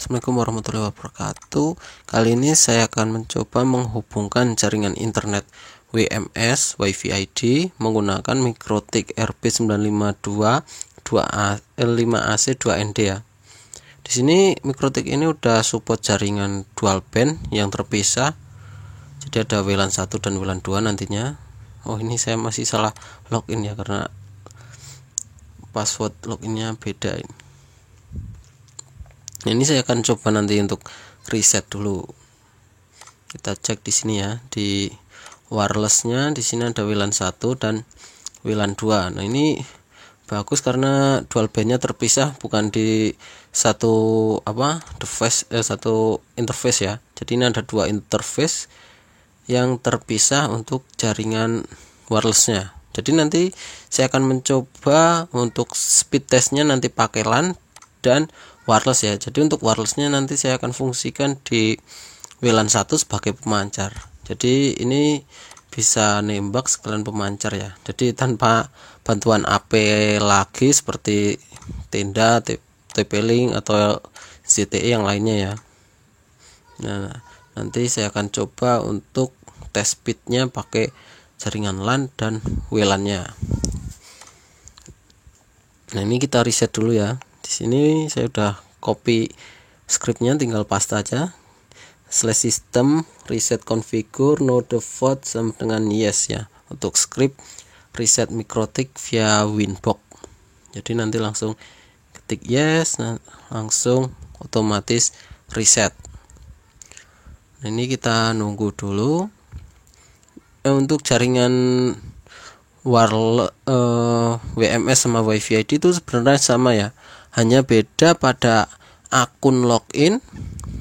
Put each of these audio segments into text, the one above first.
Assalamualaikum warahmatullahi wabarakatuh. Kali ini saya akan mencoba menghubungkan jaringan internet WMS WiFi ID menggunakan Mikrotik RP952 5AC 2ND ya. Di sini Mikrotik ini udah support jaringan dual band yang terpisah. Jadi ada WLAN 1 dan WLAN 2 nantinya. Oh, ini saya masih salah login ya karena password loginnya beda ini. Ini saya akan coba nanti untuk reset dulu. Kita cek di sini ya, di wirelessnya di sini ada WLAN 1 dan WLAN 2. Nah, ini bagus karena dual bandnya terpisah, bukan di satu satu interface ya. Jadi ini ada dua interface yang terpisah untuk jaringan wirelessnya. Jadi nanti saya akan mencoba untuk speed testnya nanti pakai LAN dan wireless ya. Jadi untuk wirelessnya nanti saya akan fungsikan di WLAN 1 sebagai pemancar. Jadi ini bisa nembak sekalian pemancar ya. Jadi tanpa bantuan AP lagi seperti tenda, TP-Link atau ZTE yang lainnya ya. Nah, nanti saya akan coba untuk tes speednya pakai jaringan LAN dan WLAN-nya. Nah, ini kita reset dulu ya. Di sini saya udah copy scriptnya, tinggal paste aja. /system reset configure no default sama dengan yes ya. Untuk script reset Mikrotik via Winbox. Jadi nanti langsung ketik yes, nah langsung otomatis reset. Nah, ini kita nunggu dulu. Untuk jaringan WMS sama WiFi ID itu sebenarnya sama ya, hanya beda pada akun login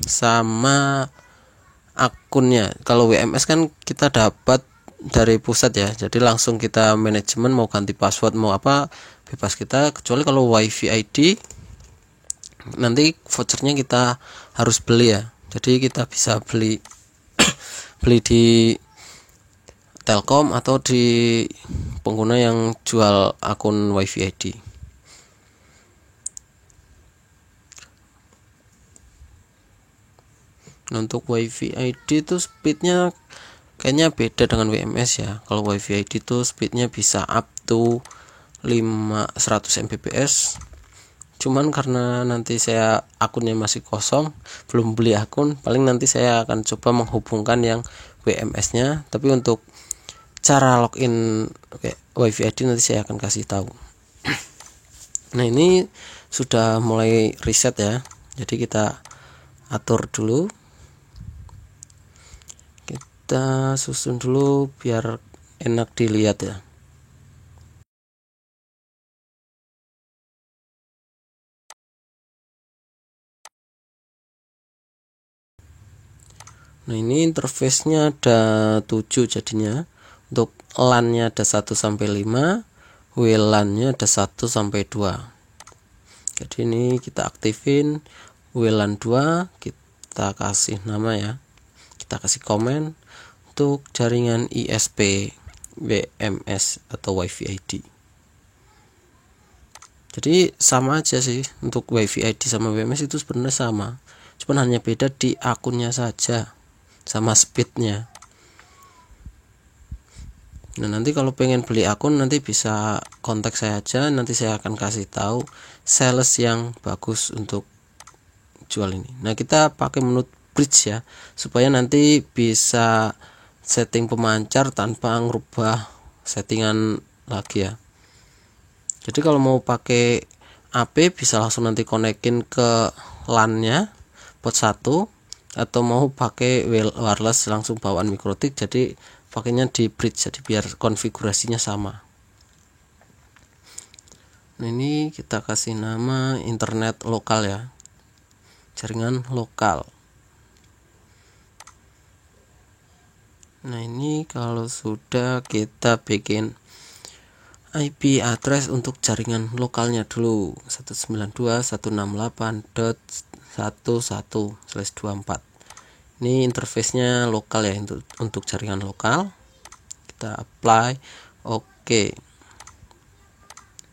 sama akunnya. Kalau WMS kan kita dapat dari pusat ya, jadi langsung kita manajemen mau ganti password mau apa bebas kita, kecuali kalau WiFi ID nanti vouchernya kita harus beli ya. Jadi kita bisa beli di Telkom atau di pengguna yang jual akun WiFi ID. Untuk WiFi ID itu speednya kayaknya beda dengan WMS ya. Kalau WiFi ID itu speednya bisa up to 100 Mbps. Cuman karena nanti saya akunnya masih kosong, belum beli akun, paling nanti saya akan coba menghubungkan yang WMS-nya. Tapi untuk cara login WiFi ID nanti saya akan kasih tahu. Nah, ini sudah mulai reset ya. Jadi kita atur dulu. Kita susun dulu biar enak dilihat ya. Nah, ini interface-nya ada 7 jadinya. Untuk LAN-nya ada 1 sampai 5, WLAN-nya ada 1 sampai 2. Jadi ini kita aktifin WLAN 2, kita kasih nama ya. Kita kasih komen untuk jaringan ISP WMS atau WiFi ID. Jadi sama aja sih, untuk WiFi ID sama WMS itu sebenarnya sama, cuman hanya beda di akunnya saja sama speednya. Nah, nanti kalau pengen beli akun nanti bisa kontak saya aja, nanti saya akan kasih tahu sales yang bagus untuk jual ini. Nah, kita pakai menu bridge ya, supaya nanti bisa setting pemancar tanpa ngerubah settingan lagi ya. Jadi kalau mau pakai AP bisa langsung nanti konekin ke LAN-nya port 1, atau mau pakai wireless langsung bawaan Mikrotik, jadi pakainya di bridge, jadi biar konfigurasinya sama. Nah, ini kita kasih nama internet lokal ya, jaringan lokal. Nah, ini kalau sudah kita bikin IP address untuk jaringan lokalnya dulu, 192.168.11/24. Ini interface-nya lokal ya, untuk jaringan lokal. Kita apply, oke.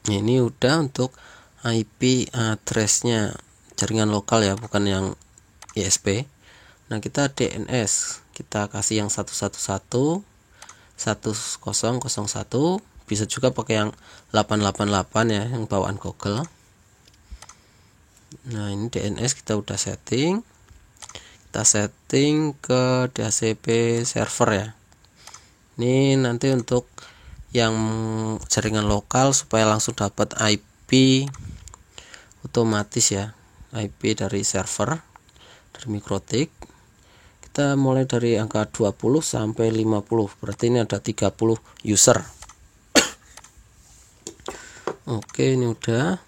Nah, ini udah untuk IP address-nya. jaringan lokal ya, bukan yang ISP. Nah, kita DNS, kita kasih yang 111 1001, bisa juga pakai yang 888 ya, yang bawaan Google. Nah, ini DNS kita udah setting. Kita setting ke DHCP server ya. Ini nanti untuk yang jaringan lokal supaya langsung dapat IP otomatis ya, IP dari server dari MikroTik. Kita mulai dari angka 20 sampai 50, berarti ini ada 30 user. Oke, ini udah.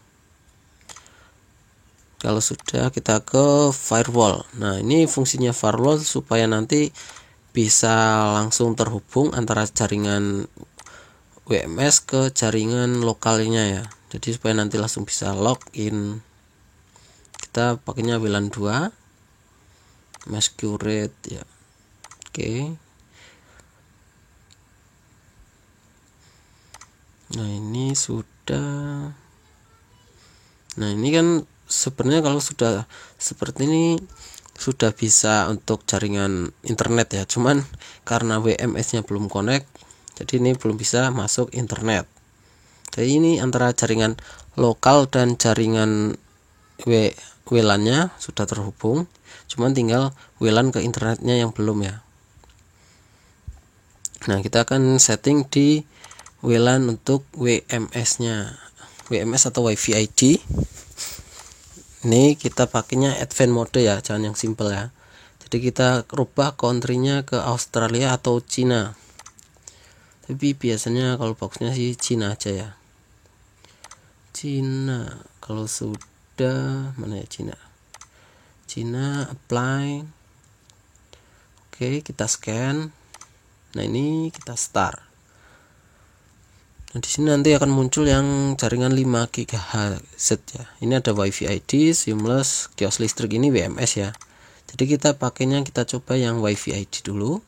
Kalau sudah, kita ke firewall. Nah, ini fungsinya firewall supaya nanti bisa langsung terhubung antara jaringan WMS ke jaringan lokalnya ya. Jadi supaya nanti langsung bisa login. Kita pakainya WLAN 2, Masquerade ya. Oke. Nah, ini sudah. Nah, ini kan sebenarnya kalau sudah seperti ini sudah bisa untuk jaringan internet ya, cuman karena WMS-nya belum connect, jadi ini belum bisa masuk internet. Jadi ini antara jaringan lokal dan jaringan WLAN-nya sudah terhubung, cuman tinggal WLAN ke internetnya yang belum ya. Nah, kita akan setting di WLAN untuk WMS-nya, WMS atau WiFi ID. Ini kita pakainya advance mode ya, jangan yang simple ya. Jadi kita rubah country-nya ke Australia atau Cina. Tapi biasanya kalau bagusnya sih Cina aja ya. Cina. Kalau sudah, mana ya Cina? Cina, apply. Oke, kita scan. Nah, ini kita start. Nah, di sini nanti akan muncul yang jaringan 5 GHz ya. Ini ada WiFi ID, seamless, kios listrik, ini WMS ya. Jadi kita pakainya, kita coba yang WiFi ID dulu.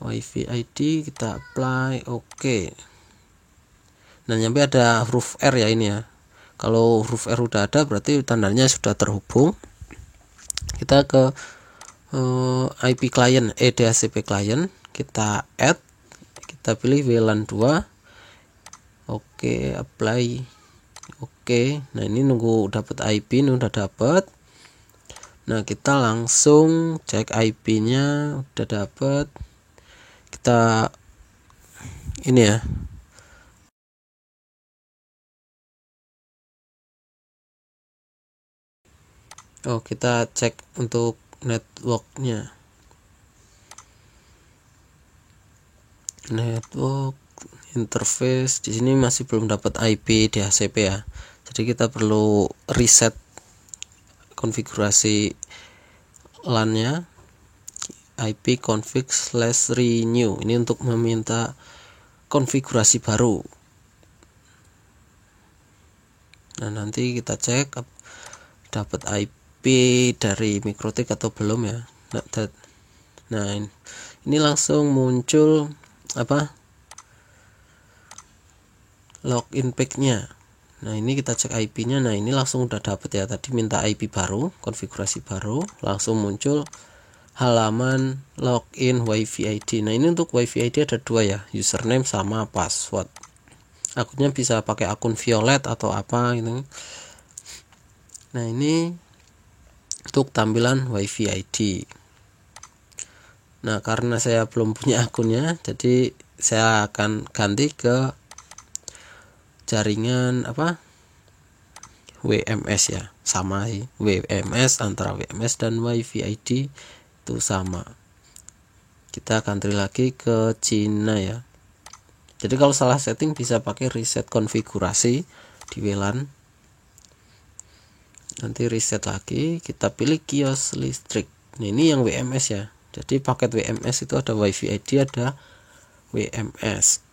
WiFi ID kita apply, oke. Nah, nyampe ada huruf R ya ini ya. Kalau huruf R udah ada berarti tandanya sudah terhubung. Kita ke IP client, DHCP client, kita add. Kita pilih WLAN 2. Oke, apply. Oke. Nah, ini nunggu dapat IP, ini udah dapat. Nah, kita langsung cek IP-nya udah dapat. Kita ini ya. Oh, kita cek untuk networknya. Network interface di sini masih belum dapat IP DHCP ya. Jadi kita perlu reset konfigurasi LAN-nya. IP config/renew. Ini untuk meminta konfigurasi baru. Nah, nanti kita cek dapat IP dari MikroTik atau belum ya. Nah, ini langsung muncul apa? Login page-nya. Nah, ini kita cek IP-nya. Nah, ini langsung udah dapet ya. Tadi minta IP baru, konfigurasi baru, langsung muncul halaman login WiFi ID. Nah, ini untuk WiFi ID ada dua ya, username sama password. Akunnya bisa pakai akun violet atau apa gitu. Nah, ini untuk tampilan WiFi ID. Nah, karena saya belum punya akunnya, jadi saya akan ganti ke jaringan apa, WMS ya, sama sih WMS, antara WMS dan WiFi ID itu sama. Kita ganti lagi ke Cina ya. Jadi kalau salah setting bisa pakai reset konfigurasi di WLAN. Nanti reset lagi, kita pilih kios listrik. Nah, ini yang WMS ya. Jadi paket WMS itu ada WiFi ID, ada WMS.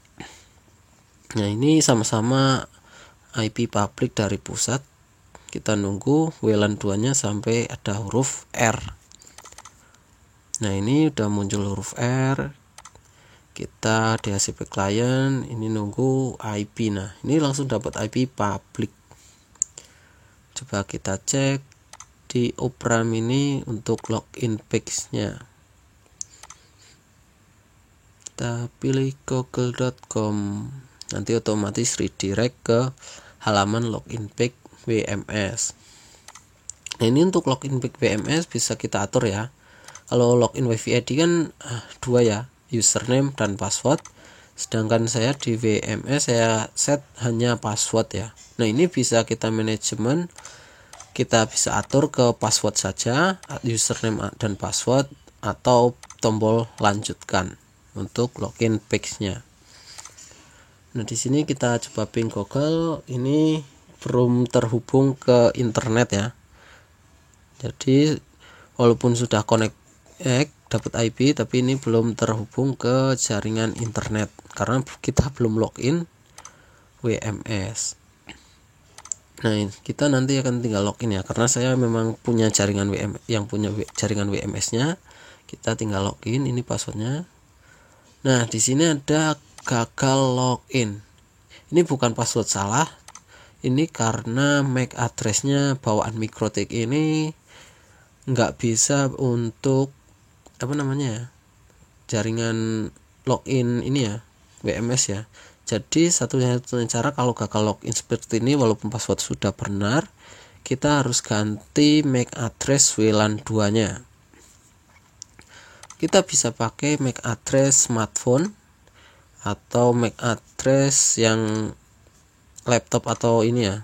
Nah, ini sama-sama IP public dari pusat. Kita nunggu WLAN 2-nya sampai ada huruf R. Nah, ini udah muncul huruf R. Kita DHCP client, ini nunggu IP. Nah, ini langsung dapat IP public. Coba kita cek di Opera Mini untuk login page-nya. Kita pilih google.com, nanti otomatis redirect ke halaman login page WMS. Nah, ini untuk login page WMS bisa kita atur ya. Kalau login WiFi ID kan dua ya, username dan password. Sedangkan saya di WMS saya set hanya password ya. Nah, ini bisa kita manajemen, kita bisa atur ke password saja, username dan password, atau tombol lanjutkan untuk login page-nya. Nah, di sini kita coba ping Google, ini belum terhubung ke internet ya. Jadi walaupun sudah connect dapat IP, tapi ini belum terhubung ke jaringan internet karena kita belum login WMS. Nah, kita nanti akan tinggal login ya, karena saya memang punya jaringan WMS, yang punya jaringan WMS-nya. Kita tinggal login, ini passwordnya. Nah, di sini ada gagal login. Ini bukan password salah, ini karena MAC address-nya bawaan Mikrotik ini nggak bisa untuk jaringan login ini ya, WMS ya. Jadi satu-satunya cara kalau gagal login seperti ini, walaupun password sudah benar, kita harus ganti MAC address WLAN 2 nya. Kita bisa pakai MAC address smartphone atau MAC address yang laptop atau ini ya.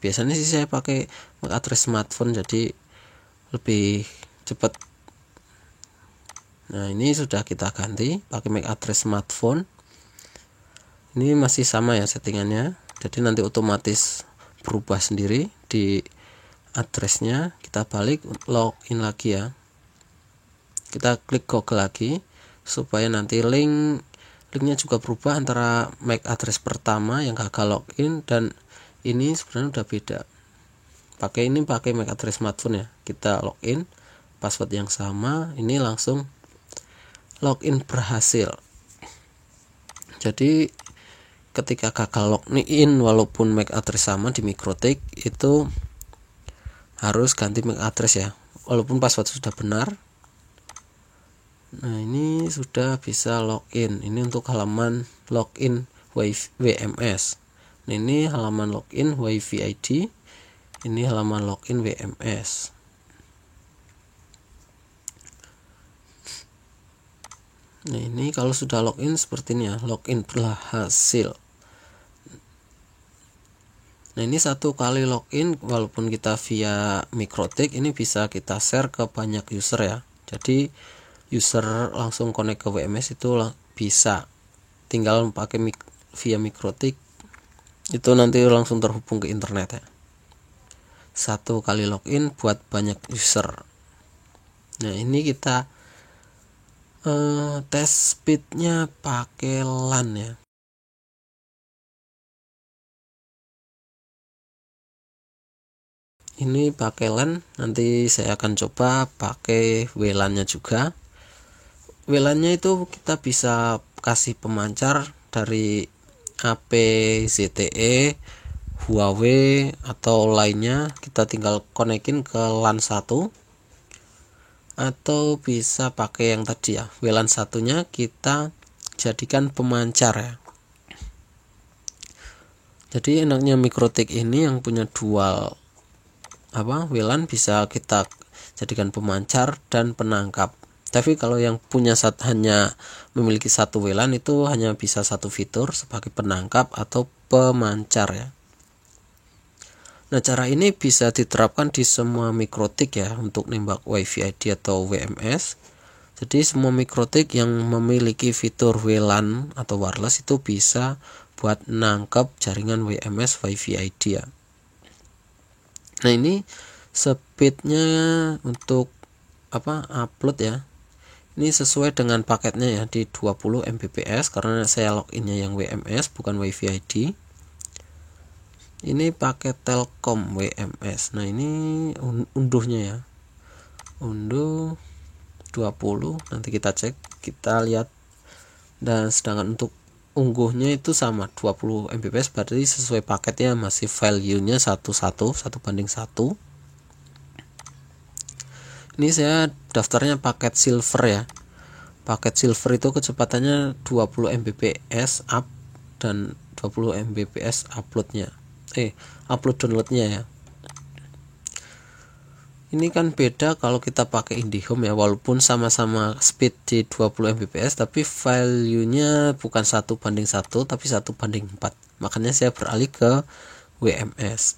Biasanya sih saya pakai MAC address smartphone, jadi lebih cepat. Nah, ini sudah kita ganti pakai MAC address smartphone. Ini masih sama ya settingannya, jadi nanti otomatis berubah sendiri di addressnya. Kita balik login lagi ya, kita klik Google lagi supaya nanti linknya juga berubah antara MAC address pertama yang gagal login dan ini sebenarnya udah beda. Pakai MAC address smartphone ya, kita login password yang sama, ini langsung login berhasil. Jadi ketika gagal login walaupun MAC address sama di Mikrotik, itu harus ganti MAC address ya, walaupun password sudah benar. Nah, ini sudah bisa login. Ini untuk halaman login WMS. Nah, ini halaman login WiFi ID, ini halaman login WMS. Nah, ini kalau sudah login seperti ini ya, login berhasil. Nah, ini satu kali login walaupun kita via Mikrotik, ini bisa kita share ke banyak user ya. Jadi user langsung connect ke WMS itu bisa, tinggal pakai via Mikrotik itu nanti langsung terhubung ke internet ya. Satu kali login buat banyak user. Nah, ini kita tes speednya pakai LAN ya. Ini pakai LAN, nanti saya akan coba pakai WLAN-nya juga. WLAN-nya itu kita bisa kasih pemancar dari HP ZTE, Huawei atau lainnya. Kita tinggal konekin ke LAN 1, atau bisa pakai yang tadi ya, WLAN satunya kita jadikan pemancar ya. Jadi enaknya Mikrotik ini yang punya dual WLAN, bisa kita jadikan pemancar dan penangkap. Tapi kalau yang punya hanya memiliki satu WLAN, itu hanya bisa satu fitur sebagai penangkap atau pemancar ya. Nah, cara ini bisa diterapkan di semua Mikrotik ya, untuk nembak WiFi ID atau WMS. Jadi semua Mikrotik yang memiliki fitur WLAN atau wireless itu bisa buat nangkep jaringan WMS WiFi ID ya. Nah, ini speednya untuk upload ya, ini sesuai dengan paketnya ya, di 20 Mbps karena saya loginnya yang WMS bukan WiFi ID. Ini pakai Telkom WMS. Nah, ini unduhnya ya, unduh 20. Nanti kita cek, kita lihat. Dan sedangkan untuk unggahnya itu sama 20 Mbps, berarti sesuai paketnya masih value-nya 1:1. Ini saya daftarnya paket silver ya. Paket silver itu kecepatannya 20 Mbps up dan 20 Mbps uploadnya. Upload downloadnya ya. Ini kan beda kalau kita pakai IndiHome ya, walaupun sama-sama speed di 20 Mbps, tapi value-nya bukan 1:1 tapi 1:4. Makanya saya beralih ke WMS.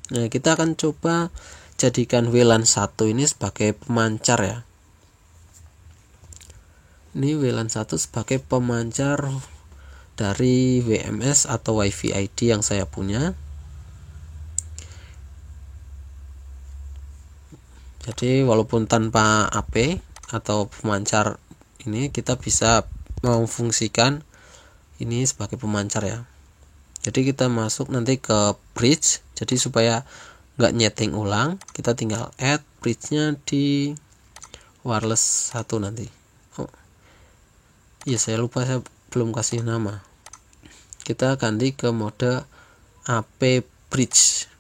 Nah, kita akan coba jadikan WLAN 1 ini sebagai pemancar ya. Ini WLAN 1 sebagai pemancar dari WMS atau WiFi ID yang saya punya. Jadi walaupun tanpa AP atau pemancar ini, kita bisa memfungsikan ini sebagai pemancar ya. Jadi kita masuk nanti ke bridge. Jadi supaya nggak nyeting ulang, kita tinggal add bridge-nya di wireless 1 nanti. Iya, saya lupa, saya belum kasih nama. Kita ganti ke mode AP bridge.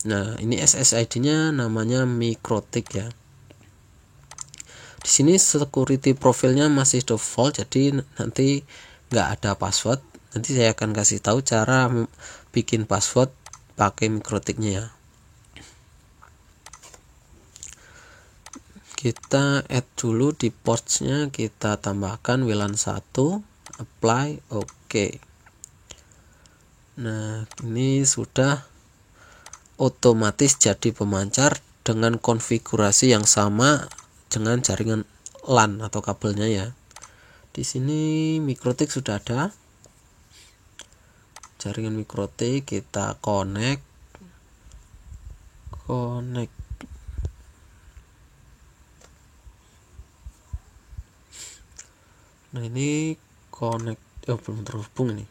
Nah, ini SSID-nya namanya Mikrotik ya. Di sini security profilnya masih default, jadi nanti nggak ada password. Nanti saya akan kasih tahu cara bikin password pakai Mikrotiknya ya. Kita add dulu di ports-nya, kita tambahkan WLAN 1, apply, oke. Nah, ini sudah otomatis jadi pemancar dengan konfigurasi yang sama dengan jaringan LAN atau kabelnya ya. Di sini Mikrotik sudah ada. Jaringan Mikrotik kita connect. Nah, ini connect. Belum terhubung ini.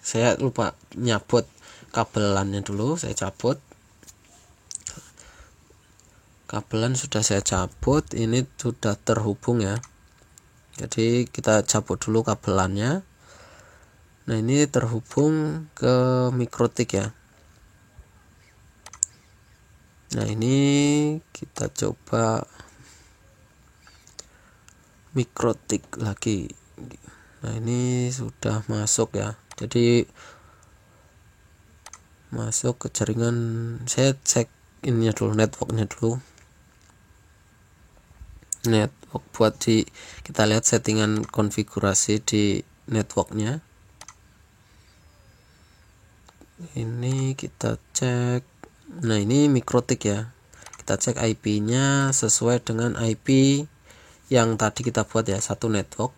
Saya lupa nyabut kabel LAN-nya dulu, saya cabut. Kabelan sudah saya cabut, ini sudah terhubung ya. Jadi kita cabut dulu kabel LAN-nya. Nah, ini terhubung ke Mikrotik ya. Nah, ini kita coba Mikrotik lagi. Nah, ini sudah masuk ya. Jadi masuk ke jaringan, saya cek ininya dulu, networknya dulu. Network buat kita lihat settingan konfigurasi di networknya. Ini kita cek. Nah, ini Mikrotik ya. Kita cek IP-nya sesuai dengan IP yang tadi kita buat ya, satu network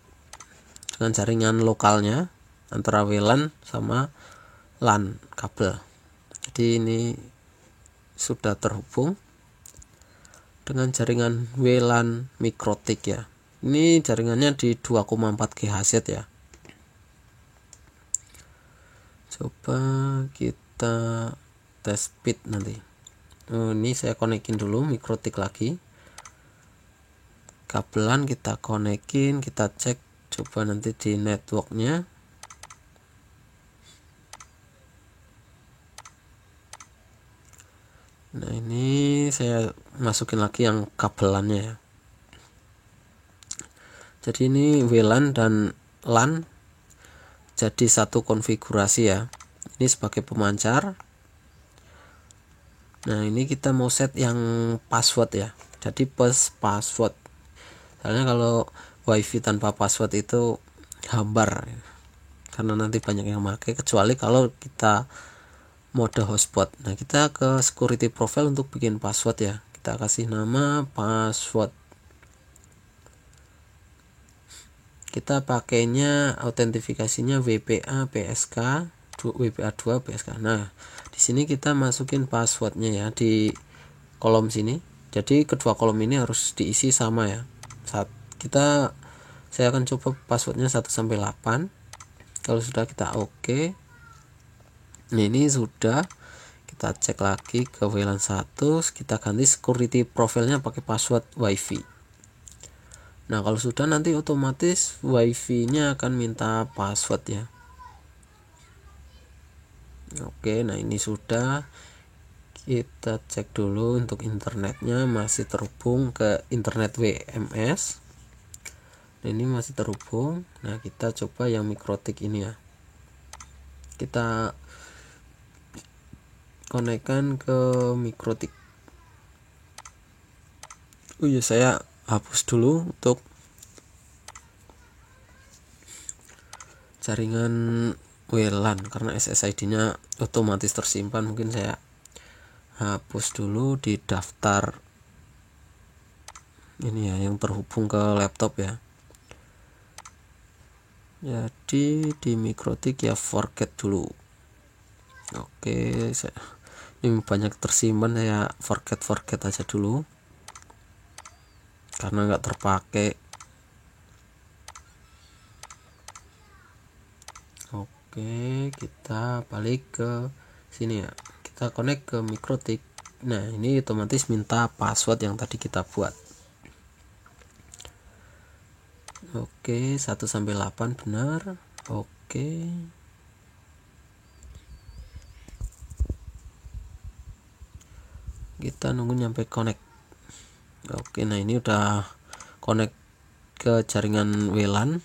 dengan jaringan lokalnya antara WLAN sama LAN kabel. Jadi ini sudah terhubung dengan jaringan WLAN Mikrotik ya. Ini jaringannya di 2,4 GHz ya. Coba kita tes speed nanti. Ini saya konekin dulu Mikrotik lagi. Kabelan kita konekin, kita cek coba nanti di networknya. Nah, ini saya masukin lagi yang kabelannya ya. Jadi ini WLAN dan LAN jadi satu konfigurasi ya. Ini sebagai pemancar. Nah, ini kita mau set yang password ya. Jadi password. Soalnya kalau WiFi tanpa password itu hambar ya. Karena nanti banyak yang pakai, kecuali kalau kita mode hotspot. Nah, kita ke security profile untuk bikin password ya. Kita kasih nama password. Kita pakainya autentifikasinya WPA PSK, WPA2 PSK. Nah, di sini kita masukin passwordnya ya di kolom sini. Jadi kedua kolom ini harus diisi sama ya. Saya akan coba passwordnya 1-8. Kalau sudah kita oke. Nah, ini sudah. Kita cek lagi ke WLAN 1, kita ganti security profilnya pakai password WiFi. Nah kalau sudah, nanti otomatis wifi nya akan minta password ya. Oke, nah ini sudah. Kita cek dulu untuk internetnya, masih terhubung ke internet WMS. Nah, ini masih terhubung. Nah kita coba yang mikrotik ini ya, kita konekkan ke mikrotik. Oh iya, saya hapus dulu untuk jaringan WLAN karena SSID nya otomatis tersimpan. Mungkin saya hapus dulu di daftar ini ya, yang terhubung ke laptop ya. Jadi di mikrotik ya forget dulu. Oke, ini banyak tersimpan, saya forget aja dulu karena nggak terpakai. Oke, kita balik ke sini ya, kita connect ke mikrotik. Nah ini otomatis minta password yang tadi kita buat. Oke, 1 sampai 8 benar. Oke, kita nunggu nyampe connect. Oke, nah ini udah connect ke jaringan WLAN.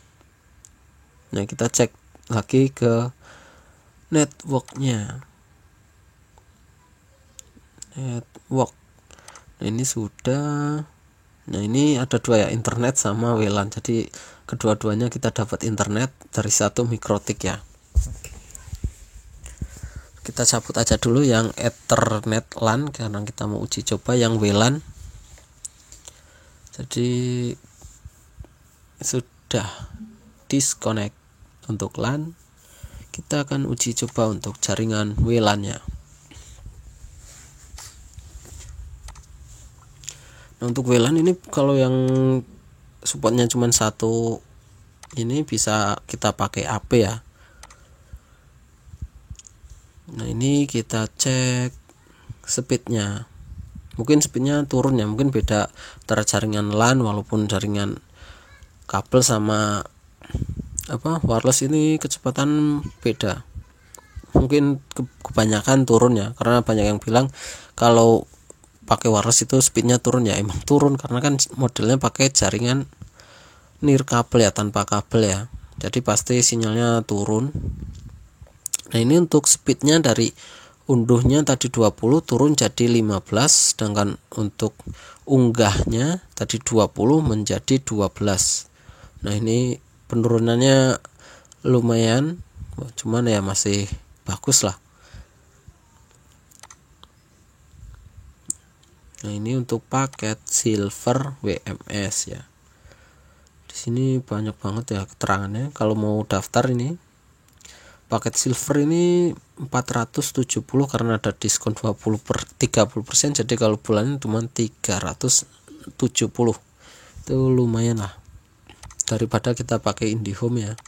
Nah kita cek lagi ke networknya. Network, nah ini sudah. Nah ini ada dua ya, internet sama WLAN. Jadi kedua-duanya kita dapat internet dari satu mikrotik ya. Kita cabut aja dulu yang Ethernet LAN karena kita mau uji coba yang WLAN. Jadi sudah disconnect untuk LAN. Kita akan uji coba untuk jaringan WLAN nya. Nah untuk WLAN ini kalau yang supportnya cuma satu, ini bisa kita pakai AP ya. Nah ini kita cek speednya, mungkin speednya turun ya, mungkin beda antara jaringan LAN walaupun jaringan kabel sama wireless ini kecepatan beda. Mungkin kebanyakan turun ya, karena banyak yang bilang kalau pakai wireless itu speednya turun ya. Emang turun karena kan modelnya pakai jaringan nirkabel ya, tanpa kabel ya, jadi pasti sinyalnya turun. Nah ini untuk speednya dari unduhnya tadi 20 turun jadi 15, sedangkan untuk unggahnya tadi 20 menjadi 12. Nah ini penurunannya lumayan, cuman ya masih bagus lah. Nah ini untuk paket silver WMS ya. Di sini banyak banget ya keterangannya. Kalau mau daftar ini paket silver ini 470 karena ada diskon 30%. Jadi kalau bulannya cuma 370. Itu lumayan lah daripada kita pakai IndiHome ya.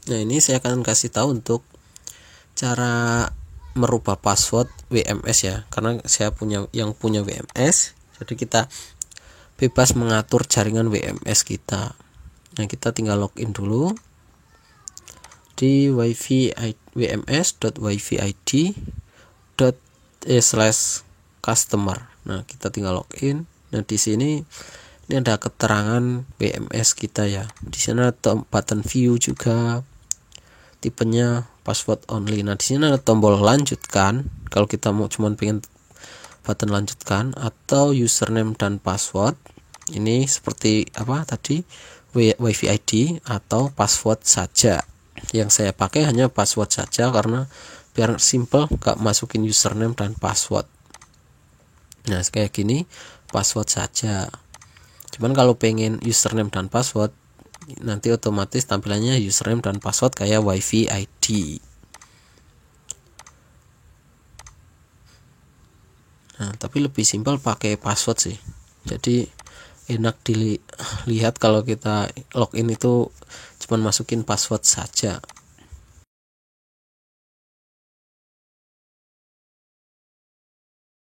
Nah ini saya akan kasih tahu untuk cara merubah password WMS ya, karena saya punya WMS, jadi kita bebas mengatur jaringan WMS kita. Nah kita tinggal login dulu di www.wifi-id.customer. Nah kita tinggal login. Nah di sini ini ada keterangan WMS kita ya. Di sana ada button view juga, tipenya password only. Nah di sini ada tombol lanjutkan kalau kita mau cuman pengen button lanjutkan, atau username dan password. Ini seperti apa tadi, wifi ID atau password saja. Yang saya pakai hanya password saja karena biar simple, gak masukin username dan password. Nah kayak gini password saja. Cuman kalau pengen username dan password, nanti otomatis tampilannya username dan password kayak wifi ID. Nah tapi lebih simpel pakai password sih, jadi enak dilihat kalau kita login itu cuman masukin password saja.